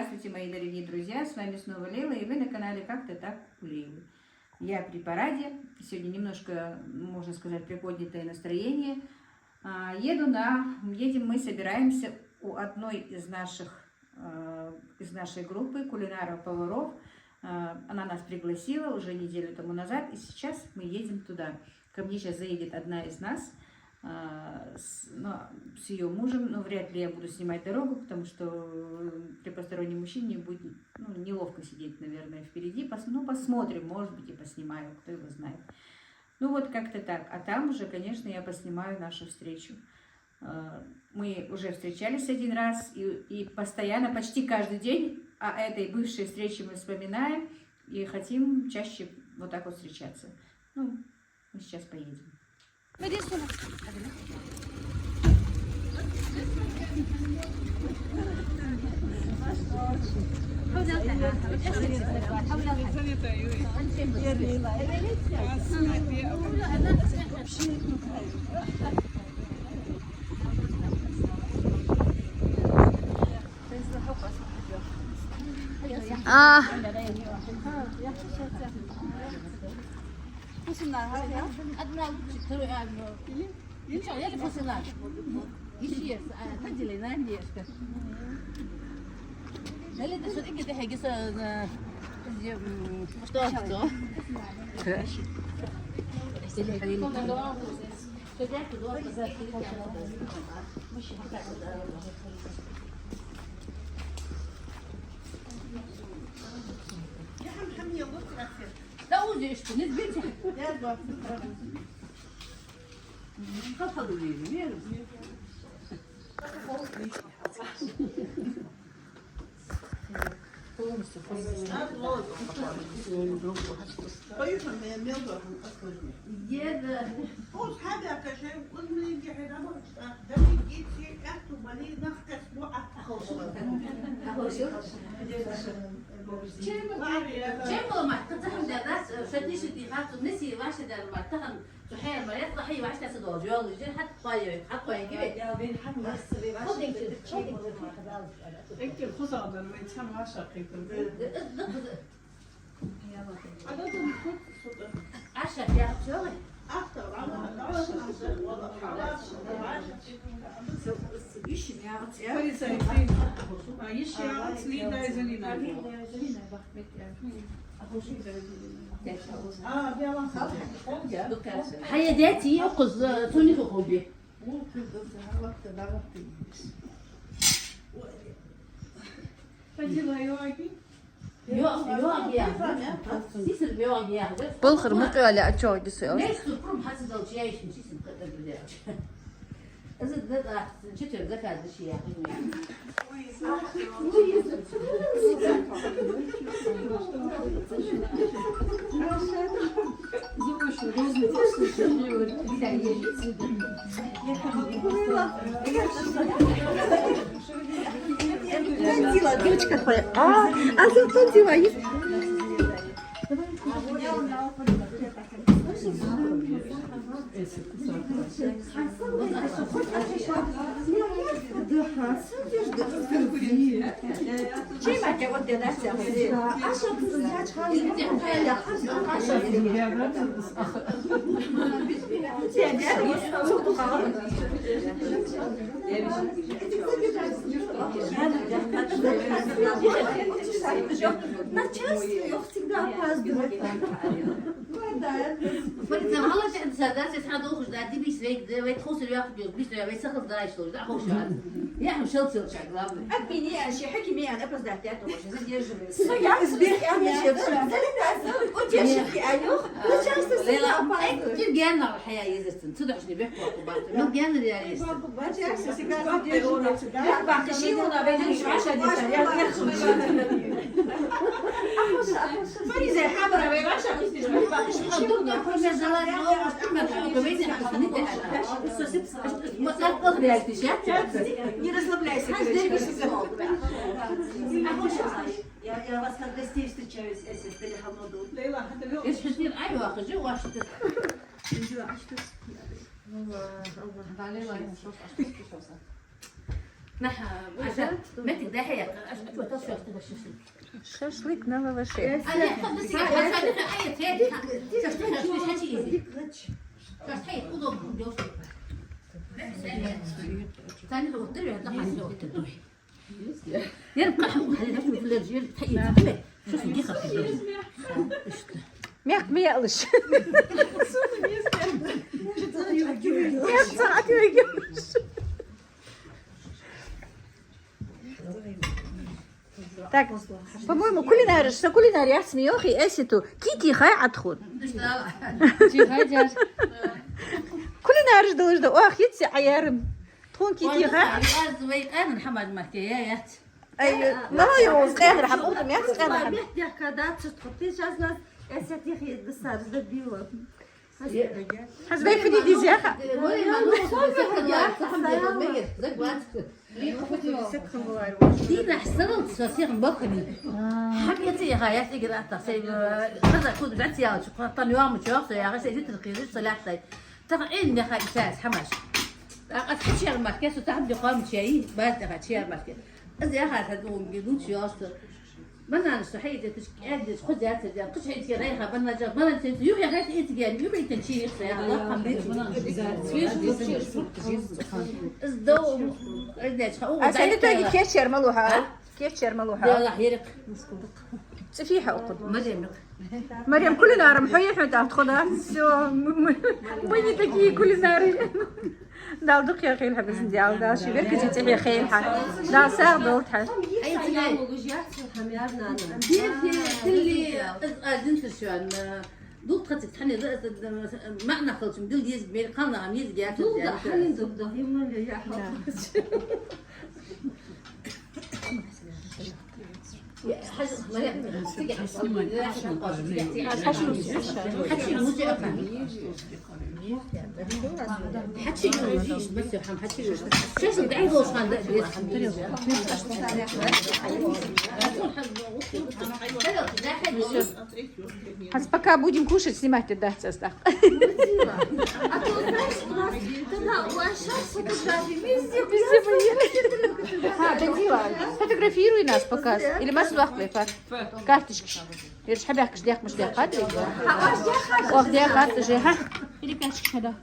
Здравствуйте, мои дорогие друзья, с вами снова Лейла, и вы на канале «Как-то так у Лейлы». Я при параде, сегодня немножко, можно сказать, приподнятое настроение. Едем мы, собираемся у одной из нашей группы кулинаров-поваров. Она нас пригласила уже неделю тому назад, и сейчас мы едем туда. Ко мне сейчас заедет одна из нас, с ее мужем, но вряд ли я буду снимать дорогу, потому что при постороннем мужчине будет неловко сидеть, наверное, впереди. Посмотрим, может быть, и поснимаю, кто его знает. Ну вот как-то так. А там уже, конечно, я поснимаю нашу встречу. Мы уже встречались один раз и постоянно, почти каждый день о этой бывшей встрече мы вспоминаем и хотим чаще вот так вот встречаться. Ну, мы сейчас поедем. Fısınlar hadi ya. Adına İnşallah ya fısınlar. İşi tacile ne diye işte. Hele de şöyle ki de hegese Mustafa. لا وجه işte نسبتها kapalı değil mi? Ons hebben gezegd, wat wil je hebben? Dat ik iets echt op wanneer nacht is nog Чем было мать? تتهم درس فتيش اتفاق نسي واش دار ما تهم تحير ما يطلع هي واش تصدق جوال يجي حتى طاير حتى طاير كده يا بين حد ما يصير اكتب خصوصا ما يتسمى شقيق عشان يا شغل achter حياتي يقص توني في خوبي yok ya. Siz yok ya. Bulgur mutlaka açıyor güzel. Ne istiyorum hasıl alçıya işin siz kadar bile. Azı da çıtır da kardeşi ya. Пандила, девочка твоя. А за пандила есть? Чем это вот дедася? Начальство всегда опаздывает. But ze alle zeggen dat ze gaan doorgaan dat die bis weet goed er ja goed bis er weet zich dat hij stoot dat goed gaat ja مش شلت شغله أبني يا شيخ حكي أنا بس دهتات وش زين يجري. Сбег, я не كتير جانا الحياة يزستن صدقني بيحكوا عقوبات ما جانا يا يزستن Бахташиловна, بينش عشان فريزة حمراء بيباشا حضرنا كنا زلات ما تحكوا بيزي حسنت ما تقدر يا اكتشاف Не расслабляйся, Я вас на гостей встречаюсь, если в Телехамоду. ايش كثير ايوه خجي واشت نحن عشان ما تقدحي أشتكي وتصل تغششي Шашлык на лаваше. أنا خلص يا حسن أي تاني تشتكي شو شيء إيزي تشتكي خذوا جوز ثاني لو قلت له يطلع لو قلت له يربح خلي نفسه في الرجال تحيي شو اسمه خفيف Мягк мелыш. Мягк отвергнешь. Так, по-моему, кулинария, что кулинария смеёхи, эситу, кити хай отход. Кулинария должна, ох, يتسي عيارم. تكون كيتي خا. أنا محمد مكيات أي ما هو يوم قادر حبوط مياه قادر. Я когда ты сейчас нас, если ты их достать, забила. حسب في دي زياخة. دينا حسنت صاصير بكري حكيتي غاياتي قرأت تصيب هذا كود بعتي يا شو طن يوم شو يا غسي جيت القيد صلاحتي ترى إني خا إساس حماش أتحشي المركز وتعمل قام شيء بس تحشي المركز إذا هذا دوم جدود شيء أصلا بنا نستحيل تشكي خذ ذات الجان كل شيء تريها بنا جاب بنا تنسي يوم يا غايتي إنت جاني يوم يتنشي يا الله قبلت الدوم أسألت تاجي كيف شرملوها؟ كيف شرملوها؟ يلا حيرك سفيحة أقول. مريم مريم كلنا رمحية حتى تاخذها سو وين تجي كلنا دال دق يا خيل حبس نديال دال شي بركة تحيا خيل حال دال ساق دولت حال اللي أزنت شو عن دوت خدت تحني ما ناخذش مدل ديز بير قامنا عم يز جات حتى بس يا حم حتى شو دعي غوش عند Сейчас пока будем кушать, снимать отдать состав. Фотографируй нас, показ. Или масвах бефар. Карточки. Или шабях кшдях мшдях кадри. Ох, дях карточки, ха? Или карточки надо.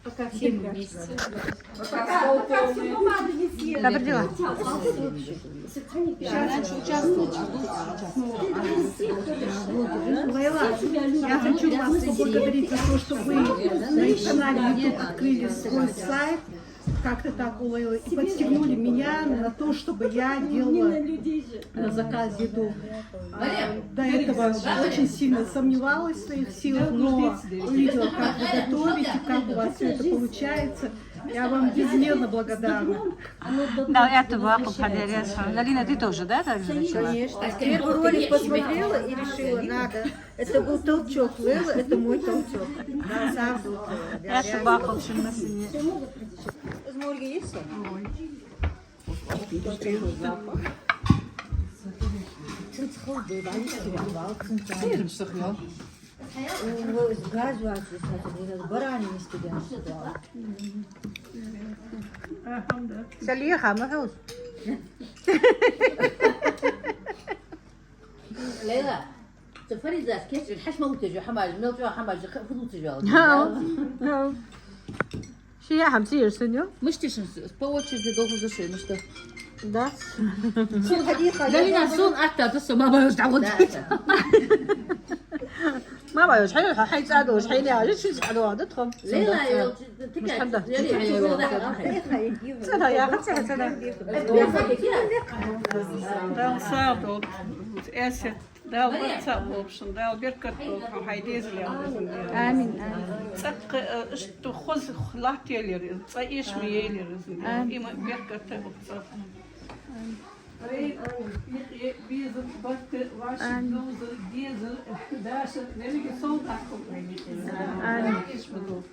Пока все вместе. Добрый дела. Лейла, я хочу вас поблагодарить за то, что вы на канале YouTube открыли свой сайт, как-то так у Лейлы, и подстегнули меня на то, чтобы я делала на заказ еду. До этого очень сильно сомневалась в своих силах, но увидела, как вы готовите, как у вас все это получается. Я вам безмерно благодарна. Да, я тоже благодаря. Галина, ты тоже, да, так же начала? Конечно. Первый ролик посмотрела и решила, надо. Это был толчок. Лейла, это мой толчок. Да, сам был. Я шибахал, что на сыне. Зморги есть? Газ баранины студент. سليخة محوس. ليلى تفري ذات كيف الحشمة وتجو حماج نوجو حماج خذوا تجو شو يا حمسي يرسنيو؟ مش تشن по очереди долго зашли ну что Да? Сон ходиха. Галина сон أكتر تسمع ما بيوش تعود ما بايوش حيل حيل ساعدوش حيل يا شو يساعدوا عادتهم. ليلى مش حدا. يلي سنة يا أخي سنة. Дал саду, эсет, дал баца, в общем, дал беркату, хайдезли. آمين. цак, что хоз хлахтелер, цаиш миелер, им беркату баца. Biz baktı, vaşın dozu, diyezel, daşın, nereye sol takım. İş mi bu?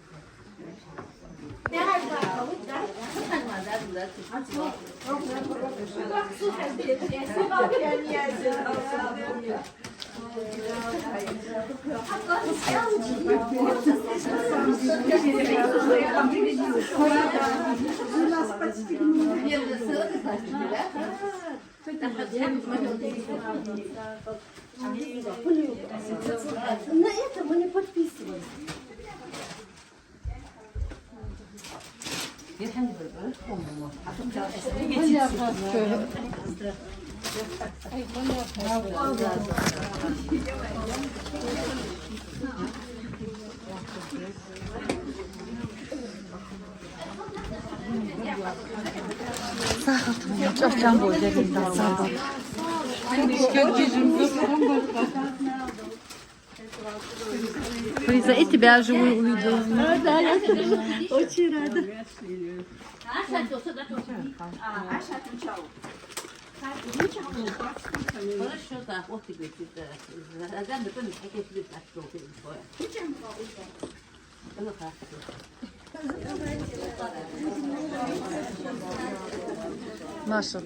На это мы не подписывались. Лиза, и тебя живую увидела. Да, я тоже очень рада. Хорошо, так, вот тебе это. Задан, да помнишь, как я тебе так что ты твоя. Ну хорошо. Маша.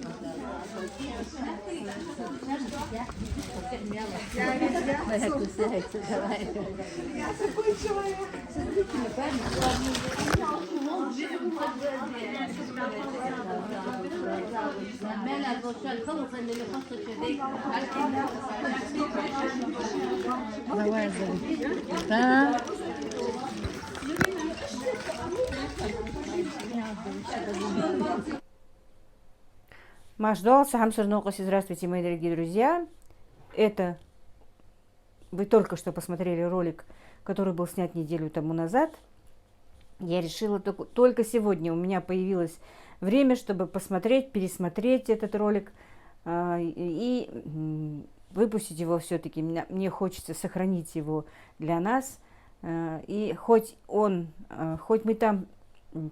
Давай, зови. Да. Маш Дуалса, Хамсар Нокоси, здравствуйте, мои дорогие друзья. Это вы только что посмотрели ролик, который был снят неделю тому назад. Я решила только сегодня у меня появилось время, чтобы посмотреть, пересмотреть этот ролик и выпустить его все-таки. Мне хочется сохранить его для нас. И хоть мы там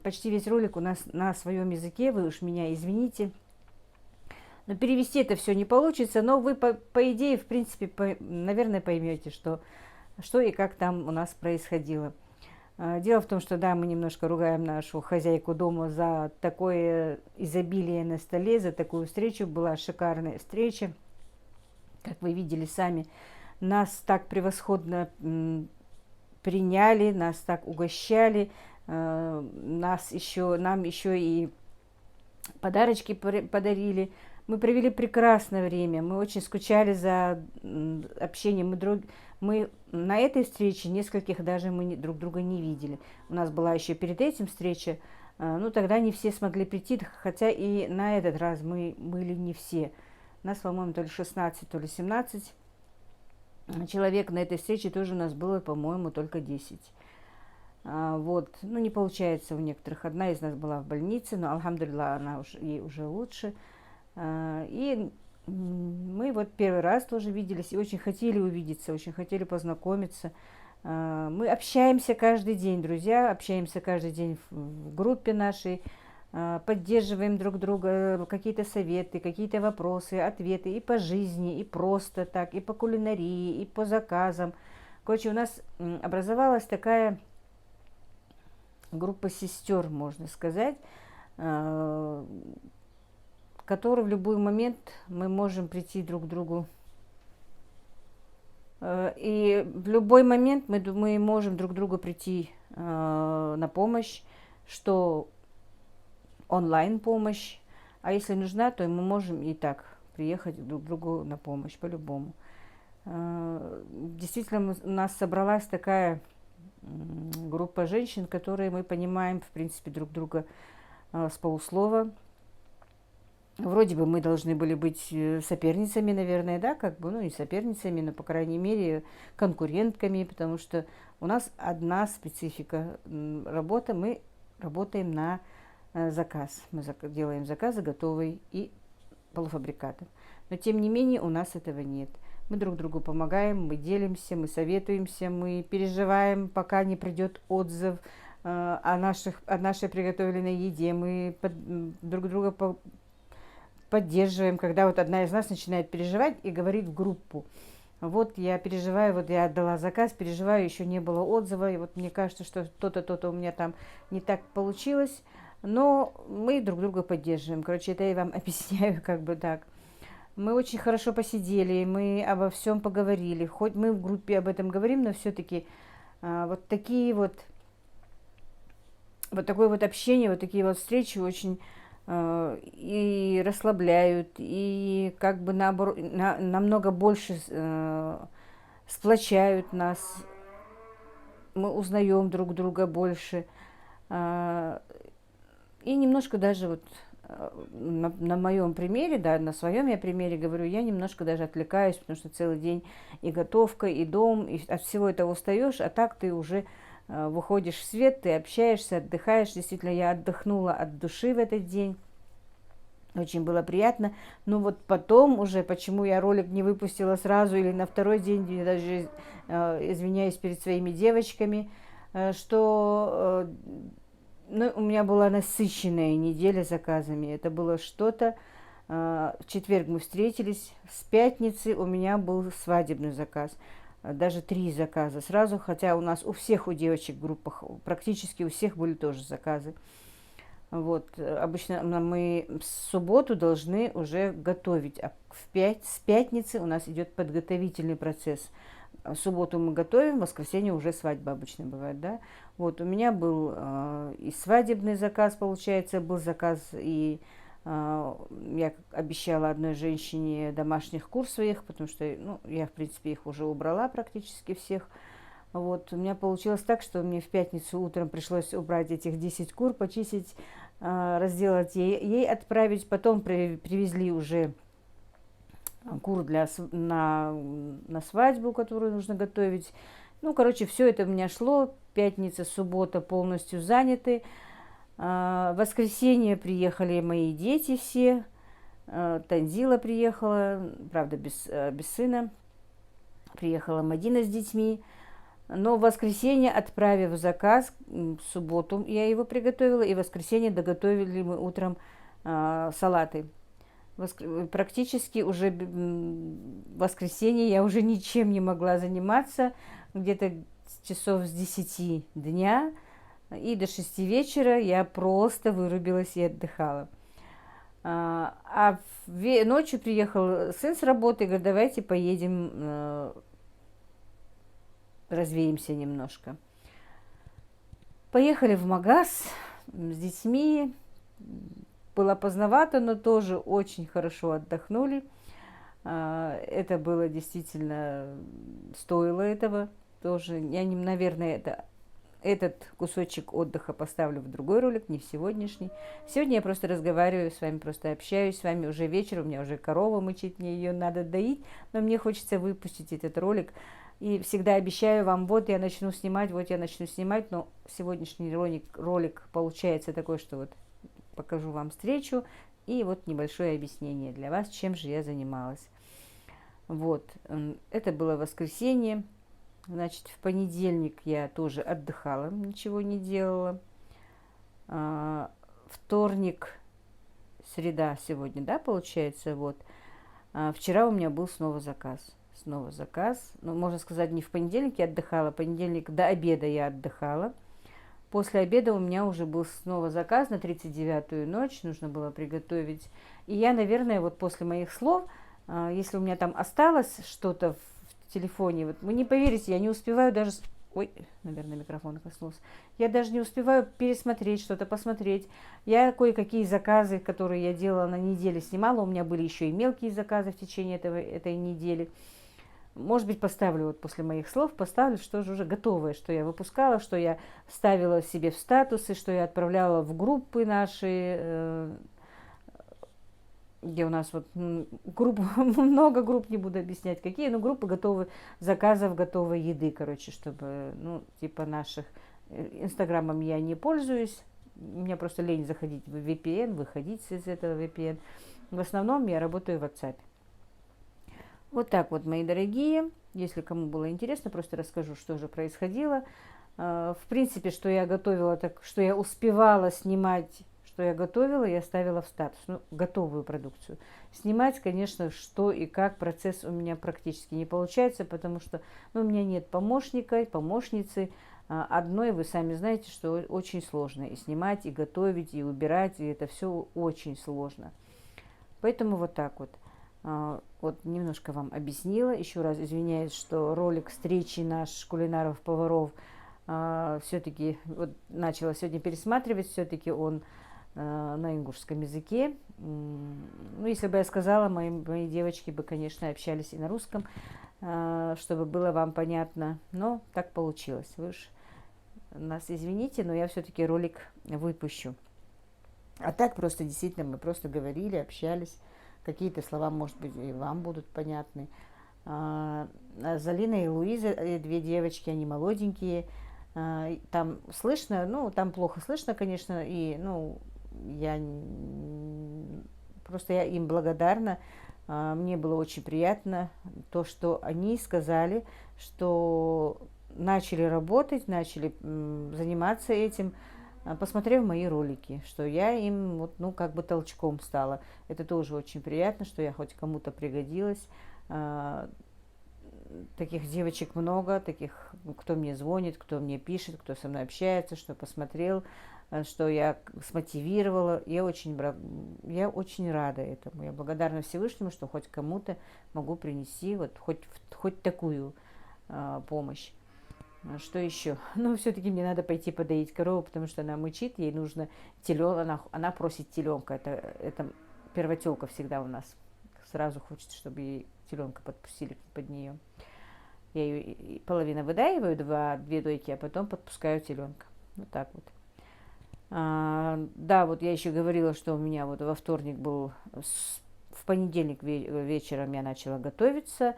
почти весь ролик у нас на своем языке, вы уж меня извините, но перевести это все не получится, но вы по идее, в принципе, наверное, поймете, что и как там у нас происходило. Дело в том, что да, мы немножко ругаем нашу хозяйку дома за такое изобилие на столе, за такую встречу. Была шикарная встреча, как вы видели сами. Нас так превосходно приняли, нас так угощали, нам еще и подарочки подарили. Мы провели прекрасное время, мы очень скучали за общением. Мы на этой встрече нескольких даже мы друг друга не видели. У нас была еще перед этим встреча, но тогда не все смогли прийти, хотя и на этот раз мы были не все. Нас, по-моему, то ли 16, то ли 17 человек на этой встрече, тоже у нас было, по-моему, только 10. Вот, ну не получается у некоторых. Одна из нас была в больнице, но, алхамдулилlah, ей уже лучше. И мы вот первый раз тоже виделись и очень хотели увидеться, очень хотели познакомиться. Мы общаемся каждый день, друзья, общаемся каждый день в группе нашей, поддерживаем друг друга, какие-то советы, какие-то вопросы, ответы и по жизни, и просто так, и по кулинарии, и по заказам. Короче, у нас образовалась такая группа сестер, можно сказать, который в любой момент мы можем прийти друг к другу. И в любой момент мы можем друг другу прийти на помощь, что онлайн помощь, а если нужна, то мы можем и так приехать друг к другу на помощь по-любому. Действительно, у нас собралась такая группа женщин, которые мы понимаем, в принципе, друг друга с полуслова. Вроде бы мы должны были быть соперницами, наверное, да, как бы, ну, не соперницами, но, по крайней мере, конкурентками, потому что у нас одна специфика работы, мы работаем на заказ. Мы делаем заказы готовые и полуфабрикаты. Но, тем не менее, у нас этого нет. Мы друг другу помогаем, мы делимся, мы советуемся, мы переживаем, пока не придет отзыв о нашей приготовленной еде. Мы друг друга поддерживаем, когда вот одна из нас начинает переживать и говорит в группу: вот я переживаю, вот я отдала заказ, переживаю, еще не было отзыва, и вот мне кажется, что то-то у меня там не так получилось, но мы друг друга поддерживаем. Короче, это я вам объясняю как бы так. Мы очень хорошо посидели, мы обо всем поговорили. Хоть мы в группе об этом говорим, но все-таки вот такие вот такое вот общение, вот такие вот встречи очень и расслабляют, и как бы наоборот, намного больше сплочают нас. Мы узнаем друг друга больше. И немножко даже вот на моем примере, да, на своем я примере говорю, я немножко даже отвлекаюсь, потому что целый день и готовка, и дом, и от всего этого устаешь, а так ты уже выходишь в свет, ты общаешься, отдыхаешь. Действительно, я отдохнула от души в этот день. Очень было приятно. Но вот потом уже, почему я ролик не выпустила сразу или на второй день, я даже извиняюсь перед своими девочками, что у меня была насыщенная неделя заказами. Это было что-то. В четверг мы встретились, с пятницы у меня был свадебный заказ. Даже 3 заказа сразу, хотя у нас у всех, у девочек в группах, практически у всех были тоже заказы. Вот, обычно мы в субботу должны уже готовить, а с пятницы у нас идет подготовительный процесс. В субботу мы готовим, в воскресенье уже свадьба обычно бывает, да. Вот, у меня был и свадебный заказ, получается, был заказ, и я обещала одной женщине домашних кур своих, потому что, ну, я, в принципе, их уже убрала практически всех. Вот, у меня получилось так, что мне в пятницу утром пришлось убрать этих 10 кур, почистить, разделать ей отправить. Потом привезли уже кур на свадьбу, которую нужно готовить. Ну, короче, все это у меня шло. Пятница, суббота полностью заняты. В воскресенье приехали мои дети все. Танзила приехала, правда, без сына. Приехала Мадина с детьми. Но в воскресенье, отправив заказ, в субботу я его приготовила, и в воскресенье доготовили мы утром салаты. Практически уже в воскресенье я уже ничем не могла заниматься. Где-то часов с 10 дня и до 6 вечера я просто вырубилась и отдыхала. Ночью приехал сын с работы и говорит, давайте поедем, развеемся немножко. Поехали в магаз с детьми. Было поздновато, но тоже очень хорошо отдохнули. Это было действительно, стоило этого тоже. Я, наверное, этот кусочек отдыха поставлю в другой ролик, не в сегодняшний. Сегодня я просто разговариваю с вами, просто общаюсь с вами. Уже вечер, у меня уже корова мычит, мне ее надо доить, но мне хочется выпустить этот ролик. И всегда обещаю вам, вот я начну снимать, но сегодняшний ролик получается такой, что вот покажу вам встречу и вот небольшое объяснение для вас, чем же я занималась. Вот, это было воскресенье. Значит, в понедельник я тоже отдыхала, ничего не делала. Вторник, среда сегодня, да, получается, вот. Вчера у меня был снова заказ. Ну, можно сказать, не в понедельник я отдыхала, понедельник до обеда я отдыхала. После обеда у меня уже был снова заказ на 39-ю ночь, нужно было приготовить. И я, наверное, вот после моих слов, если у меня там осталось что-то в телефоне, вот вы не поверите, я не успеваю даже... Ой, наверное, микрофон коснулся. Я даже не успеваю пересмотреть что-то, посмотреть. Я кое-какие заказы, которые я делала на неделе, снимала. У меня были еще и мелкие заказы в течение этой недели. Может быть, поставлю вот после моих слов, поставлю, что же уже готовое, что я выпускала, что я ставила себе в статусы, что я отправляла в группы наши, где у нас вот много групп, не буду объяснять какие, но группы готовы, заказов готовой еды, короче, чтобы, ну, типа наших. Инстаграмом я не пользуюсь, у меня просто лень заходить в VPN, выходить из этого VPN. В основном я работаю в WhatsApp. Вот так вот, мои дорогие. Если кому было интересно, просто расскажу, что же происходило. В принципе, что я готовила, так что я успевала снимать, что я готовила, я ставила в статус, ну, готовую продукцию. Снимать, конечно, что и как, процесс у меня практически не получается, потому что у меня нет помощницы. Одной, вы сами знаете, что очень сложно и снимать, и готовить, и убирать, и это все очень сложно. Поэтому вот так вот. Вот немножко вам объяснила. Еще раз извиняюсь, что ролик встречи наш кулинаров-поваров все-таки вот начала сегодня пересматривать. Все-таки он на ингушском языке. Ну, если бы я сказала, мои девочки бы, конечно, общались и на русском, чтобы было вам понятно. Но так получилось. Вы уж нас извините, но я все-таки ролик выпущу. А так просто действительно мы просто говорили, общались. Какие-то слова, может быть, и вам будут понятны. Залина и Луиза, 2 девочки, они молоденькие. Там слышно, ну, там плохо слышно, конечно, и, ну, я им благодарна. Мне было очень приятно то, что они сказали, что начали работать, начали заниматься этим, посмотрев мои ролики, что я им вот, ну, как бы толчком стала. Это тоже очень приятно, что я хоть кому-то пригодилась. Таких девочек много, таких, кто мне звонит, кто мне пишет, кто со мной общается, что посмотрел, что я смотивировала. Я очень рада этому. Я благодарна Всевышнему, что хоть кому-то могу принести вот хоть такую помощь. Что еще? Ну, все-таки мне надо пойти подоить корову, потому что она мычит, ей нужно теленка, она просит теленка. Это первотелка всегда у нас. Сразу хочет, чтобы ей теленка подпустили под нее. Я ее половину выдаиваю, 2 дойки, а потом подпускаю теленка. Вот так вот. Да, вот я еще говорила, что у меня вот во вторник был, в понедельник вечером я начала готовиться.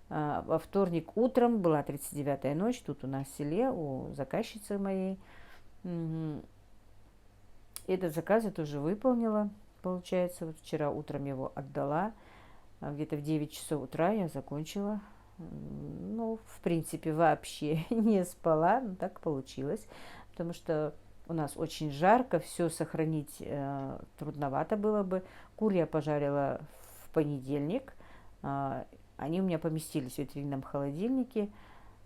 Во вторник утром была 39-я ночь, тут у нас в селе, у заказчицы моей. Этот заказ я тоже выполнила, получается. Вот вчера утром его отдала. Где-то в 9 часов утра я закончила. Ну, в принципе, вообще не спала, но так получилось. Потому что у нас очень жарко, все сохранить трудновато было бы. Кур я пожарила в понедельник. Они у меня поместились в витринном холодильнике.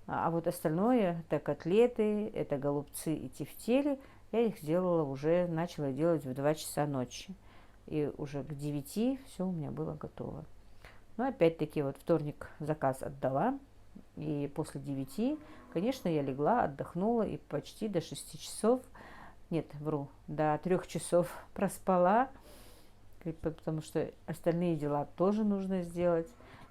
А вот остальное, это котлеты, это голубцы и тефтели, я их начала делать в 2 часа ночи. И уже к 9 все у меня было готово. Но опять-таки вот вторник заказ отдала. И после 9, конечно, я легла, отдохнула и почти до 6 часов, нет, вру, до 3 часов проспала. Потому что остальные дела тоже нужно сделать.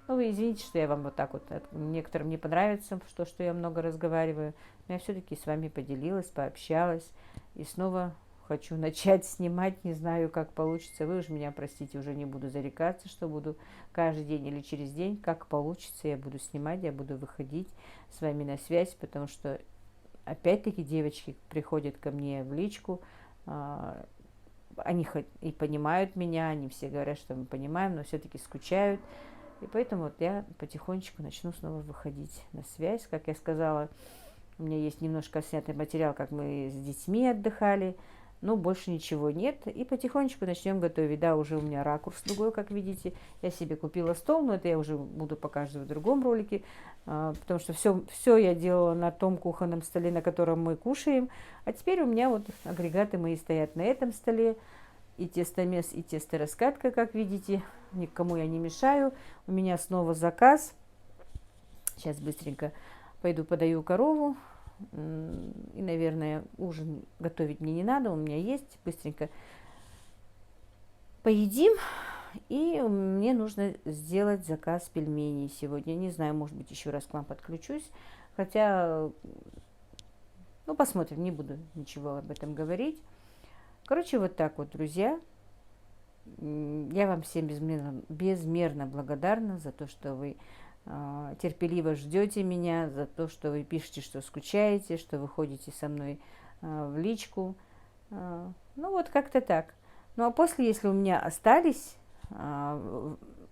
Ну, вы извините, что я вам вот так вот, некоторым не понравится, что я много разговариваю, но я все-таки с вами поделилась, пообщалась, и снова хочу начать снимать, не знаю, как получится, вы уж меня простите, уже не буду зарекаться, что буду каждый день или через день, как получится, я буду снимать, я буду выходить с вами на связь, потому что, опять-таки, девочки приходят ко мне в личку, они хоть и понимают меня, они все говорят, что мы понимаем, но все-таки скучают. И поэтому вот я потихонечку начну снова выходить на связь. Как я сказала, у меня есть немножко снятый материал, как мы с детьми отдыхали, но больше ничего нет. И потихонечку начнем готовить. Да, уже у меня ракурс другой, как видите. Я себе купила стол, но это я уже буду показывать в другом ролике, потому что все я делала на том кухонном столе, на котором мы кушаем. А теперь у меня вот агрегаты мои стоят на этом столе. И тестомес, и тестораскатка, как видите. Никому я не мешаю. У меня снова заказ. Сейчас быстренько пойду подаю корову. И, наверное, ужин готовить мне не надо. У меня есть. Быстренько поедим. И мне нужно сделать заказ пельменей сегодня. Не знаю, может быть, еще раз к вам подключусь. Хотя, ну, посмотрим. Не буду ничего об этом говорить. Короче, вот так вот, друзья. Я вам всем безмерно благодарна за то, что вы терпеливо ждете меня, за то, что вы пишете, что скучаете, что вы ходите со мной в личку. Ну, вот как-то так. Ну, а после, если у меня остались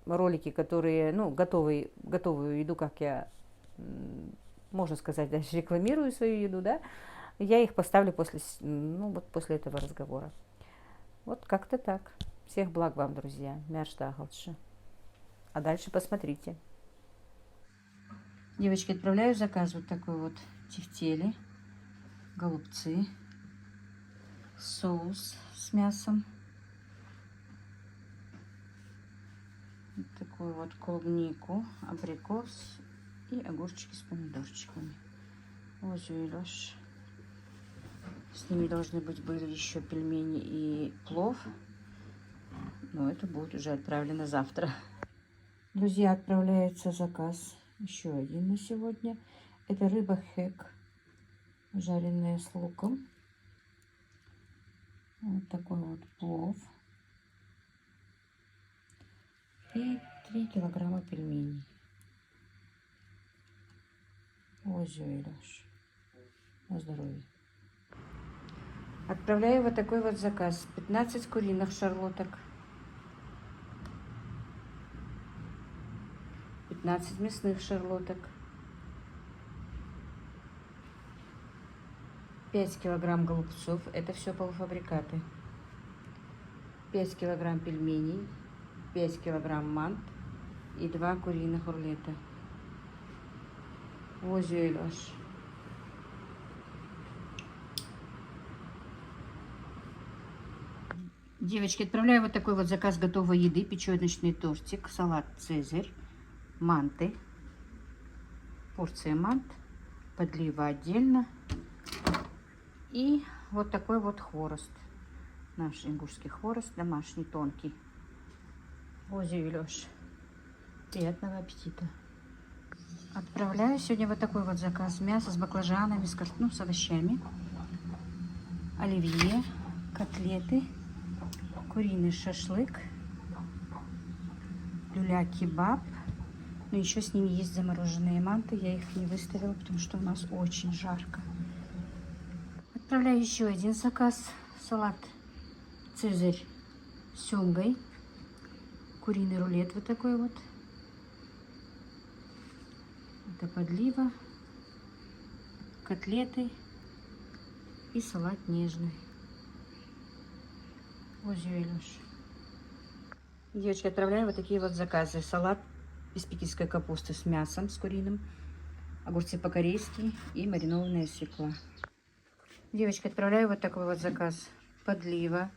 ролики, которые, ну, готовую еду, как я, можно сказать, даже рекламирую свою еду, да, я их поставлю после этого разговора. Вот как-то так. Всех благ вам, друзья. Мярштахалши. А дальше посмотрите. Девочки, отправляю заказ вот такой вот тефтели, голубцы, соус с мясом. Вот такую вот клубнику, абрикос и огурчики с помидорчиками. Озю и Лёш. С ними должны были еще пельмени и плов. Но это будет уже отправлено завтра. Друзья, отправляется заказ. Еще один на сегодня. Это рыба хэк, жареная с луком. Вот такой вот плов. И 3 килограмма пельменей. Озю и Лёш. На здоровье. Отправляю вот такой вот заказ. 15 куриных шарлоток. 15 мясных шарлоток. 5 килограмм голубцов. Это все полуфабрикаты. 5 килограмм пельменей. 5 килограмм мант. И 2 куриных рулета. Озю и Лёш. Девочки, отправляю вот такой вот заказ готовой еды. Печеночный тортик, салат «Цезарь», манты, порция мант, подлива отдельно. И вот такой вот хворост. Наш ингушский хворост, домашний, тонкий. Озю и Лёш. Приятного аппетита. Отправляю сегодня вот такой вот заказ. Мясо с баклажанами, с овощами. Оливье, котлеты, куриный шашлык, люля-кебаб. Но еще с ними есть замороженные манты. Я их не выставила, потому что у нас очень жарко. Отправляю еще один заказ. Салат «Цезарь» с семгой. Куриный рулет вот такой вот. Это подлива, котлеты и салат нежный. Озю и Лёш. Девочки, отправляю вот такие вот заказы. Салат из пекинской капусты с мясом, с куриным. Огурцы по-корейски и маринованная свекла. Девочки, отправляю вот такой вот заказ. Подлива,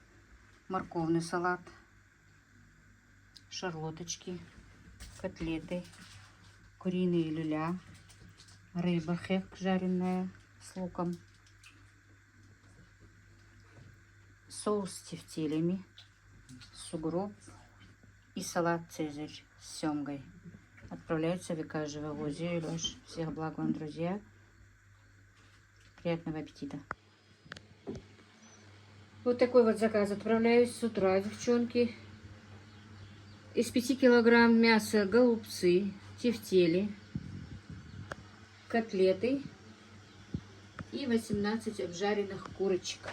морковный салат, шарлоточки, котлеты, куриные люля, рыба хэк жареная с луком, соус с тефтелями, сугроб и салат «Цезарь» с семгой. Отправляется Викажева в Озю и Лёш. Всех благ вам, друзья. Приятного аппетита. Вот такой вот заказ отправляюсь с утра, девчонки. Из 5 килограмм мяса голубцы, тефтели, котлеты и 18 обжаренных курочек.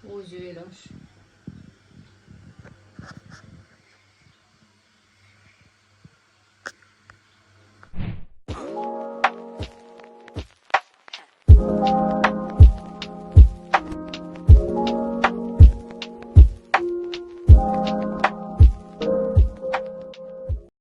Озю и Лёш.